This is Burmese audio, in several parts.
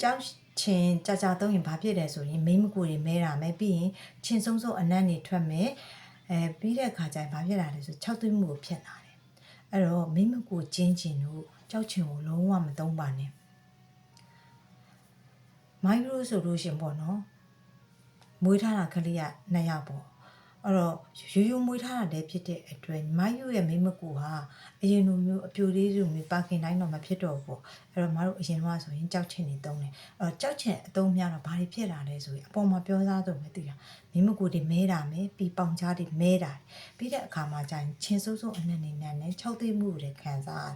ကြောက်ချင်ကြာသုံးရင်ဘာဖြစ်လဲဆိုရင်မိမကူတွေမဲတာမယ်ပြီးရင်ချင်းဆုံးဆုံးအနံ့တွေထွက်မယ်ပြီးတဲ့အခါကျရင်ဘာဖြစ်လာလဲဆို6သွေးမှုကိုဖြစ်လာတယ်အဲ့တော့မိမကူကျင်းကျင်တို့ကြောက်ချင်ကိုလုံးဝမသုံးပါနဲ့မိုင်းရိုးဆိုလို့ရှင်ပေါ့နော်မွေးထားတာကလေးက2ယောက်ပေါ့အဲ့တော့ရိုးမွေးထားတာလည်းဖြစ်တဲ့အတွက်မိုင်းရိုးရဲ့မိမကူဟာအရင်လိုမျိုးအပြိုလေးလိုမျိုးပါကင်တိုင်းတော့မဖြစ်တော့ဘူးပေါ့အဲ့တော့မတို့အရင်ကဆိုရင်ကြောက်ချင်နေတုံးတယ်အဲ့တော့ကြောက်ချင်အတုံးများတော့ဘာတွေဖြစ်လာလဲဆိုရင်အပေါ်မှာပြောသားတော့ပဲသိတာမိမကူတွေမဲတာမယ်ပြီးပေါင်ချားတွေမဲတာပြီးတဲ့အခါမှာကျရင်ချင်းစိုးစိုးအနက်နေနဲ့6သိမှုတွေခံစား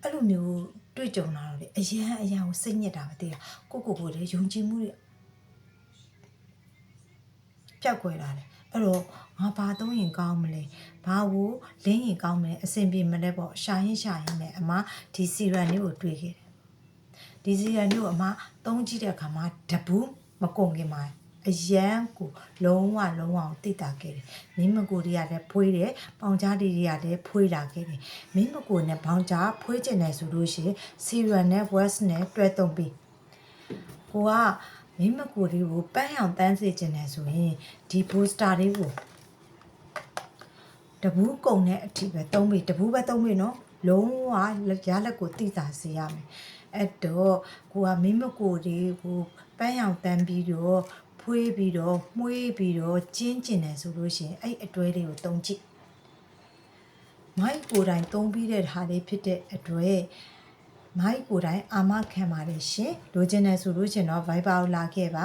အဲ့လိုမျိုးတွေ့ကြုံလာတော့လေအရန်ကိုစိတ်ညစ်တာပဲသိတာကိုလေယုံကြည်မှုတွေပျောက်ကွယ်လာတယ်အဲ့တော့ငါဘာသုံးရင်ကောင်းမလဲဘာကိုလင်းရင်ကောင်းမလဲအဆင်ပြေမလဲပေါ့ရှာရင်နဲ့အမဒီစီရန်လေးကိုတွေ့ခဲ့တယ်ဒီစီရန်လေးကိုအမသုံးကြည့်တဲ့အခါမှာတပူးမကုန်ခင်မှာအရန်ကိုလုံးဝတိတာခဲ့တယ်မင်းမကိုတွေကလည်းဖွေးတယ်ပေါင်ကြားတွေကလည်းဖွေးလာခဲ့တယ်မင်းမကိုနဲ့ပေါင်ကြားဖွေးကျင်တယ်ဆိုလို့ရှိရင်စီရန်နဲ့ west နဲ့တွဲသုံးပြီးကိုကမင်းမကိုတွေကိုပန်းအောင်တန်းစေခြင်းနဲ့ဆိုရင်ဒီ booster လေးကိုတပူးကုံတဲ့အထိပဲသုံးပြီးတပူးပဲသုံးပြီးနော်လုံးဝရလက်ကိုတိတာစေရမယ်အဲ့တော့ကိုကမင်းမကိုတွေကိုပန်းအောင်တန်းပြီးတော့ဖွေးပြီးတော့မှုေးပြီးတော့ကျင်းကျင်တယ်ဆိုလို့ရှိရင်အဲ့အတွဲလေးကိုသုံးကြည့်မိုက်ကိုယ်တိုင်သုံးပြီးတဲ့ဟာလေးဖြစ်တဲ့အတွဲမိုက်ကိုယ်တိုင်အာမခံပါတယ်ရှင်လိုချင်တယ်ဆိုလို့ရှင်တော့ Viber ကိုလာခဲ့ပါ